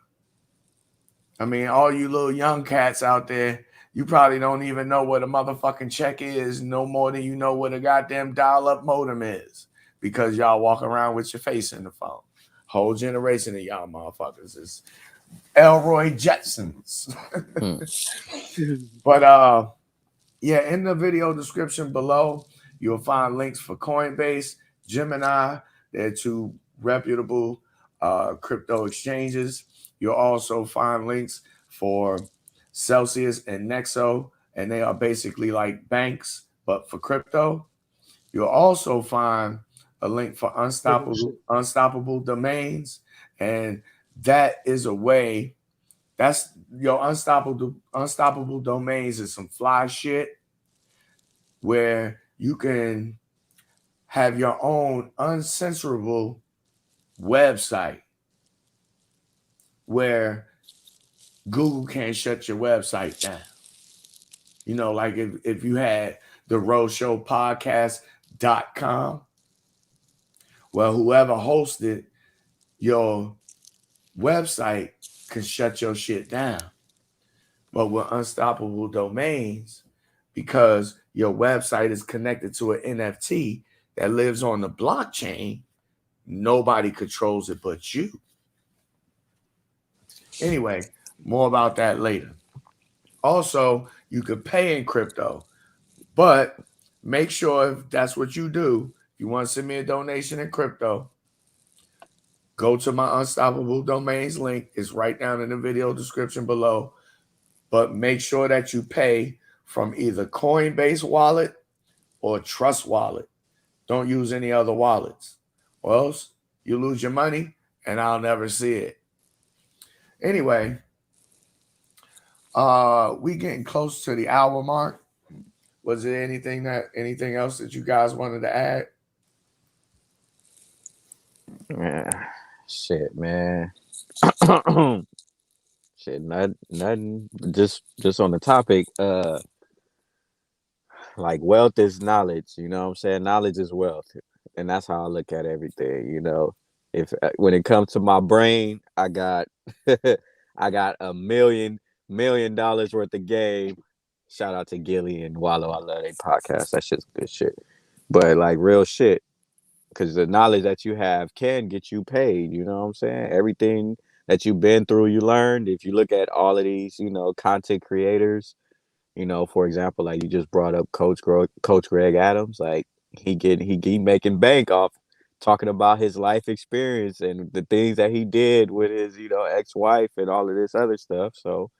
I mean, all you little young cats out there, you probably don't even know what a motherfucking check is no more than you know what a goddamn dial-up modem is, because y'all walk around with your face in the phone. Whole generation of y'all motherfuckers is Elroy Jetsons. But yeah, in the video description below, you'll find links for Coinbase, Gemini. They're two reputable crypto exchanges. You'll also find links for Celsius and Nexo, and they are basically like banks, but for crypto. You'll also find a link for Unstoppable Domains, and that is a way. That's your Unstoppable Domains is some fly shit where you can have your own uncensorable website where Google can't shut your website down. You know, like if you had the Roe Show podcast.com, well, whoever hosted your website can shut your shit down. But with Unstoppable Domains, because your website is connected to an NFT that lives on the blockchain, nobody controls it but you. Anyway, more about that later. Also, you could pay in crypto, but make sure if that's what you do, if you want to send me a donation in crypto, go to my Unstoppable Domains link. It's right down in the video description below. But make sure that you pay from either Coinbase wallet or Trust wallet. Don't use any other wallets, or else you lose your money and I'll never see it. Anyway, we getting close to the hour mark. Was there anything else that you guys wanted to add? Shit, man. Shit, nothing. Just on the topic. Like wealth is knowledge. You know what I'm saying? Knowledge is wealth, and that's how I look at everything. You know, if when it comes to my brain, I got $1 million worth of game Shout out to Gilly and Wallow. I love their podcast. That shit's good shit. But like real shit, because the knowledge that you have can get you paid. You know what I'm saying? Everything that you've been through, you learned. If you look at all of these, content creators, for example, like you just brought up Coach Greg Adams, like he making bank off talking about his life experience and the things that he did with his, ex-wife and all of this other stuff. So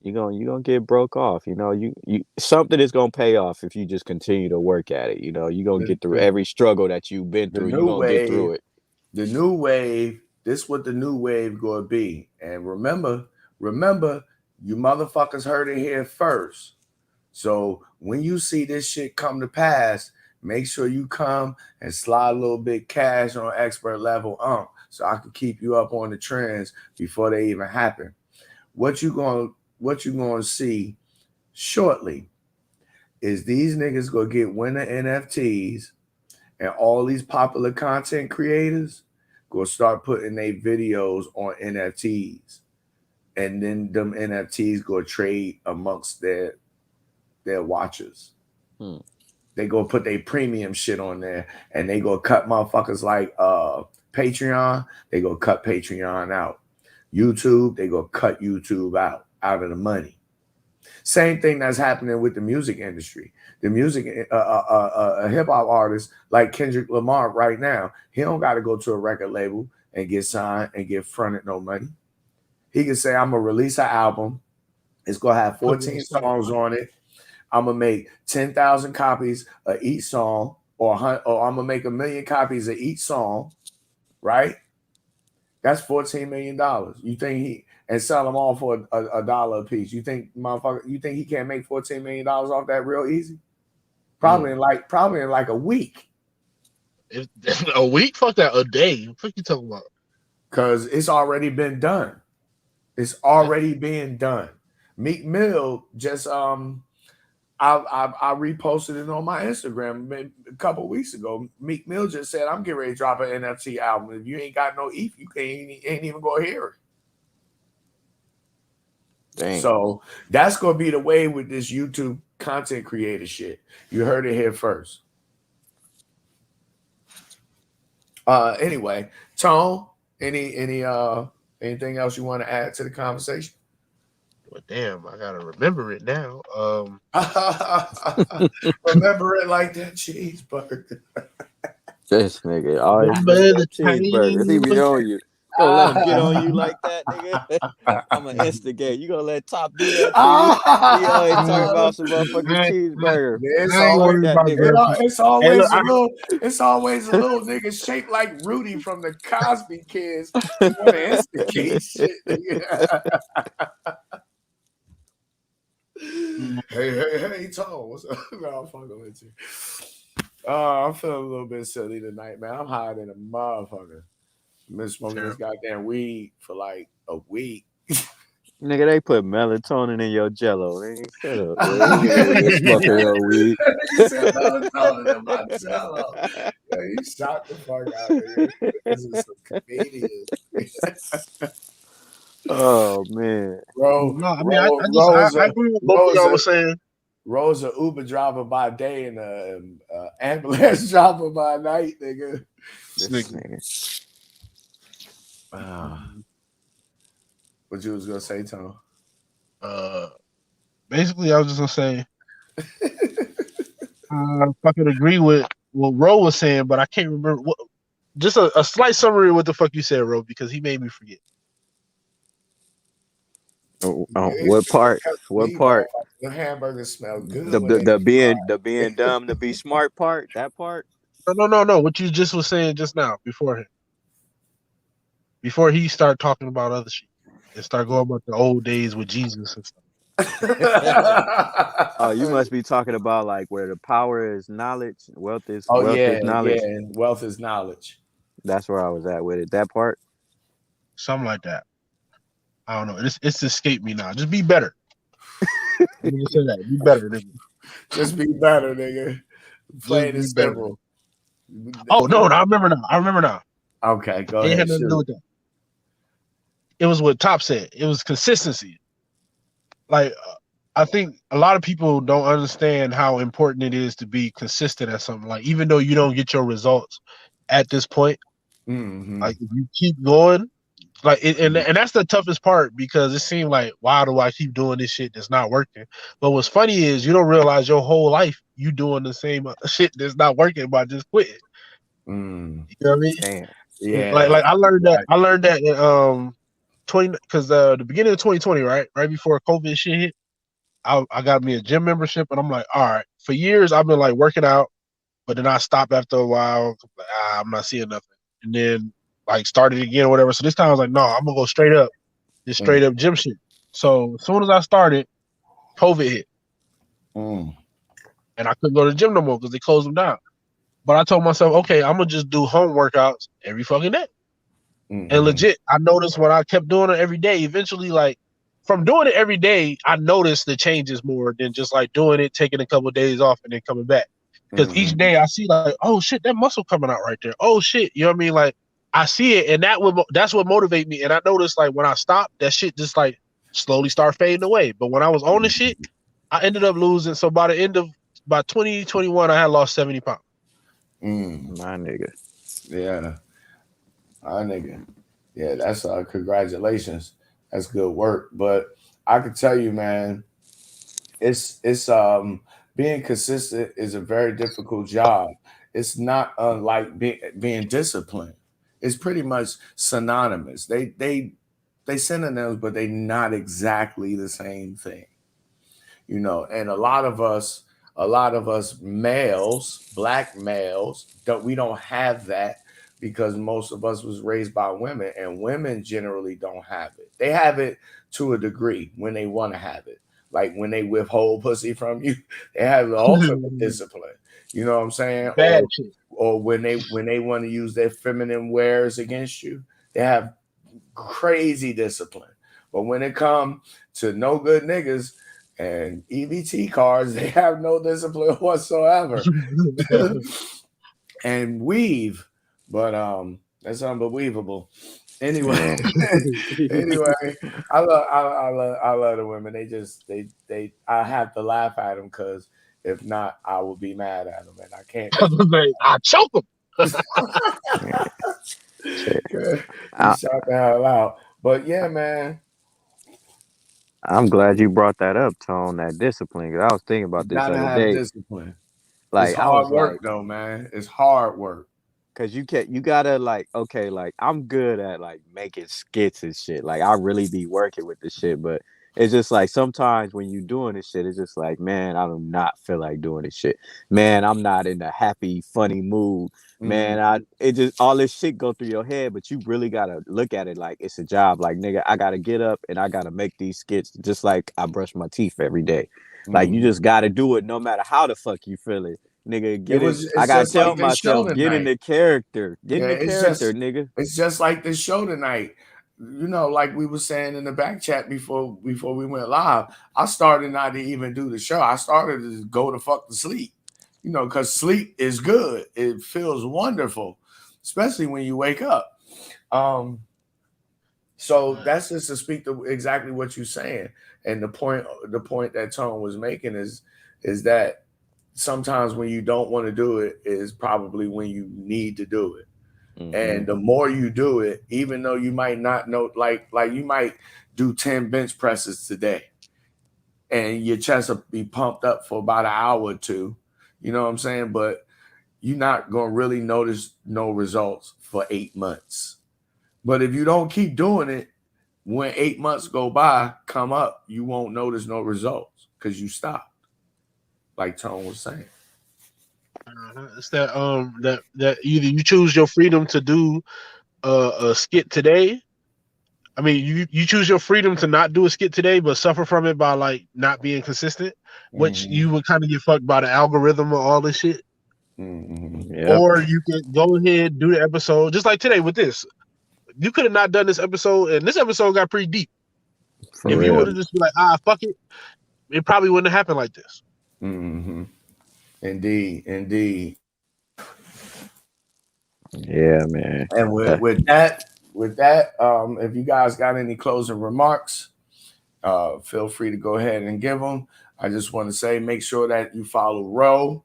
you're gonna get broke off. You something is gonna pay off if you just continue to work at it. You're gonna get through every struggle that you've been through. You're gonna get through it. The new wave, this what the new wave gonna be. And remember, you motherfuckers heard it here first. So when you see this shit come to pass, make sure you come and slide a little bit cash on expert level so I can keep you up on the trends before they even happen. What you gonna see shortly is these niggas gonna get winner NFTs, and all these popular content creators gonna start putting their videos on NFTs, and then them NFTs gonna trade amongst their watchers. They go put their premium shit on there, and they go cut motherfuckers like Patreon. They go cut Patreon out. YouTube, they go cut YouTube out of the money. Same thing that's happening with the music industry. The music, hip hop artist like Kendrick Lamar right now, he don't got to go to a record label and get signed and get fronted no money. He can say, I'm gonna release an album. It's gonna have 14 songs on it. I'm gonna make 10,000 copies of each song, or I'm gonna make 1 million copies of each song, right? That's $14 million. You think and sell them all for $1 a piece? You think he can't make $14 million off that real easy? Probably in like a week. A week? Fuck that. A day. What you talking about? Because it's already been done. It's already being done. Meek Mill just I reposted it on my Instagram a couple of weeks ago. Meek Mill just said, I'm getting ready to drop an NFT album. If you ain't got no ETH, you ain't even gonna hear it. Dang. So that's gonna be the way with this YouTube content creator shit. You heard it here first. Anyway, Tone, anything else you want to add to the conversation? Well, damn, I gotta remember it now. Remember it like that cheeseburger. This nigga always the cheeseburger. He be on you. Gonna let him get on you like that, nigga. I'm gonna instigate. You gonna let Top do that to you? He always talking about some motherfucking cheeseburger. It's always a little nigga shaped like Rudy from the Cosby Kids. You wanna instigate shit, nigga. Hey, Tom, what's up? No, I'm fucking with you. I'm feeling a little bit silly tonight, man. I'm higher than a motherfucker. Been smoking this goddamn weed for like a week. Nigga, they put melatonin in your Jello. Nigga, shut up. Nigga, smoking your weed. He said melatonin in my Jello. Yeah, you shot the fuck out of here. This is some comedians. Oh man, bro. No, I mean, I agree with both of y'all was saying. Ro's an Uber driver by day and an ambulance driver by night, nigga. This nigga. What you was gonna say, Tom? Basically, I was just gonna say, I fucking agree with what Ro was saying, but I can't remember what. Just a slight summary of what the fuck you said, Ro, because he made me forget. What part? What part? The hamburger smell good. The being dumb to be smart part. That part. No. What you just was saying just now before he started talking about other shit and start going about the old days with Jesus and stuff. Oh, you must be talking about like where the power is knowledge, wealth is knowledge. Yeah, wealth is knowledge. That's where I was at with it. That part. Something like that. I don't know. It's escaped me now. Just be better. Let me say that. Be better, nigga. Just be better, nigga. Plain and simple. Oh no! I remember now. Okay, go ahead. It had nothing to do with that. It was what Top said. It was consistency. Like I think a lot of people don't understand how important it is to be consistent at something. Like, even though you don't get your results at this point, like if you keep going, like, and that's the toughest part, because it seemed like, why do I keep doing this shit that's not working? But what's funny is you don't realize your whole life you doing the same shit that's not working by just quitting. You know what I mean? Damn. Yeah. Like I learned that in 20, because the beginning of 2020, right before COVID shit hit, I got me a gym membership, and I'm like, all right, for years I've been like working out, but then I stopped after a while. Like, I'm not seeing nothing, and then like started again or whatever. So this time I was like, no, I'm gonna go straight up, just straight up gym shit. So as soon as I started, COVID hit, and I couldn't go to the gym no more because they closed them down. But I told myself, okay, I'm gonna just do home workouts every fucking day. And legit, I noticed when I kept doing it every day, eventually, like, from doing it every day, I noticed the changes more than just like doing it, taking a couple of days off, and then coming back. Because each day I see like, oh shit, that muscle coming out right there. Oh shit, you know what I mean? Like, I see it, and that's what motivates me. And I noticed, like, when I stopped, that shit just like slowly start fading away. But when I was on the shit, I ended up losing. So by 2021, I had lost 70 pounds. My nigga. Yeah. My nigga. Yeah, that's congratulations. That's good work. But I can tell you, man, it's being consistent is a very difficult job. It's not unlike being disciplined. It's pretty much synonymous. They synonyms, but they not exactly the same thing. You know, and a lot of us males, black males, we don't have that, because most of us was raised by women, and women generally don't have it. They have it to a degree when they want to have it. Like when they withhold pussy from you, they have the ultimate discipline. You know what I'm saying? Bad shit. Or when they want to use their feminine wares against you, they have crazy discipline. But when it comes to no good niggas and EBT cards, they have no discipline whatsoever. And weave, but that's unbelievable. Anyway, I love the women. They I have to laugh at them, because if not, I will be mad at them, and I can't. I choke them. You shout the hell out. But yeah, man, I'm glad you brought that up, Tone, that discipline. Because I was thinking about this the gotta other have day. discipline. Like, It's I hard was work, like, though, man. It's hard work. because you gotta, like, okay, like, I'm good at, like, making skits and shit. Like, I really be working with this shit. But it's just like, sometimes when you doing this shit, it's just like, man, I do not feel like doing this shit. Man, I'm not in a happy, funny mood. Man, it just, all this shit go through your head, but you really gotta look at it like it's a job. Like, nigga, I gotta get up and I gotta make these skits just like I brush my teeth every day. Like, you just gotta do it no matter how the fuck you feel it. Nigga, get it. I It's gotta just tell like this show myself, get in tonight. the character. Get in Yeah, the character, nigga. it's just like this show tonight. You know, like we were saying in the back chat before we went live, I started not to even do the show. I started to go to fuck to sleep. You know, because sleep is good. It feels wonderful, especially when you wake up. So that's just to speak to exactly what you're saying. And the point that Tone was making is that sometimes when you don't want to do it is probably when you need to do it. And the more you do it, even though you might not know, like you might do 10 bench presses today and your chest will be pumped up for about an hour or two, you know what I'm saying? But you're not going to really notice no results for 8 months. But if you don't keep doing it, when 8 months go by, come up, you won't notice no results because you stopped, like Tone was saying. It's that that either you choose your freedom to do a skit today. I mean, you choose your freedom to not do a skit today, but suffer from it by like not being consistent, which you would kind of get fucked by the algorithm or all this shit. Yep. Or you can go ahead, do the episode just like today with this. You could have not done this episode, and this episode got pretty deep. For if real. you would have just been like, fuck it, it probably wouldn't have happened like this. Indeed. Yeah, man. And with that, if you guys got any closing remarks, feel free to go ahead and give them. I just want to say, make sure that you follow Roe.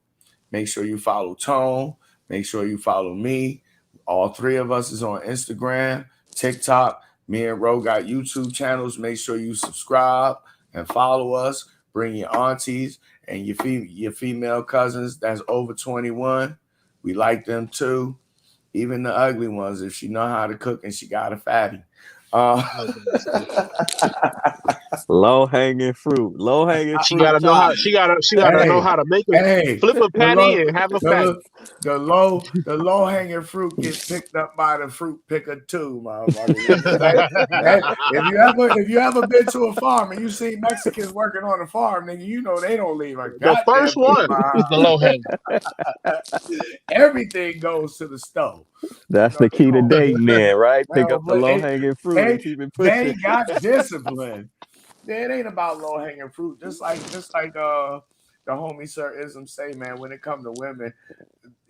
Make sure you follow Tone. Make sure you follow me. All three of us is on Instagram, TikTok. Me and Roe got YouTube channels. Make sure you subscribe and follow us. Bring your aunties and your female cousins that's over 21. We like them too. Even the ugly ones, if she know how to cook and she got a fatty. Low hanging fruit. Low hanging fruit. She gotta know how. She gotta know how to make flip a patty and have a fatty. The low hanging fruit get picked up by the fruit picker too, motherfucker. If you ever been to a farm and you see Mexicans working on a farm, then you know they don't leave a The first one is the low hanging. Everything goes to the stove. That's the key to dating, man, right? Pick up the low hanging fruit and keep it pushing. They got discipline. It ain't about low hanging fruit. Just like the homie Sir Ism say, man. When it comes to women,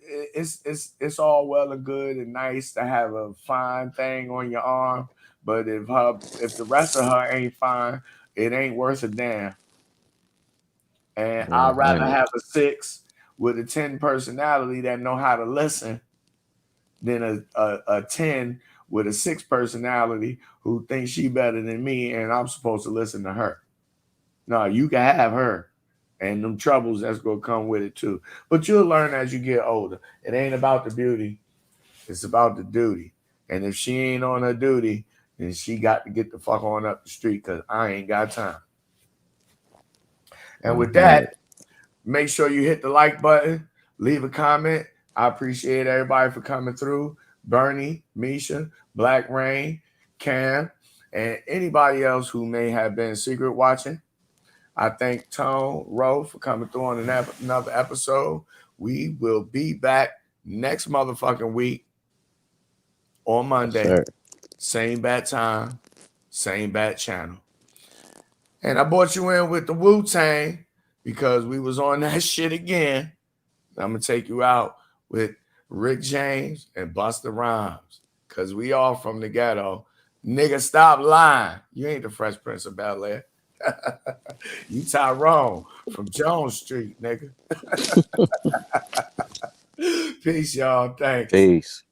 it's all well and good and nice to have a fine thing on your arm, but if the rest of her ain't fine, it ain't worth a damn. And I'd rather have a 6 with a 10 personality that know how to listen than a 10 with a 6 personality who thinks she better than me and I'm supposed to listen to her. No, you can have her and them troubles that's going to come with it too. But you'll learn as you get older. It ain't about the beauty. It's about the duty. And if she ain't on her duty, then she got to get the fuck on up the street because I ain't got time. And with that, make sure you hit the like button, leave a comment. I appreciate everybody for coming through. Bernie, Misha, Black Rain, Cam, and anybody else who may have been secret watching. I thank Tone, Roe for coming through on another episode. We will be back next motherfucking week on Monday. Yes, same bad time, same bad channel. And I brought you in with the Wu-Tang because we was on that shit again. I'm going to take you out with Rick James and Busta Rhymes because we all from the ghetto. Nigga, stop lying. You ain't the Fresh Prince of Bel-Air. You Tyrone from Jones Street, nigga. Peace, y'all. Thanks. Peace.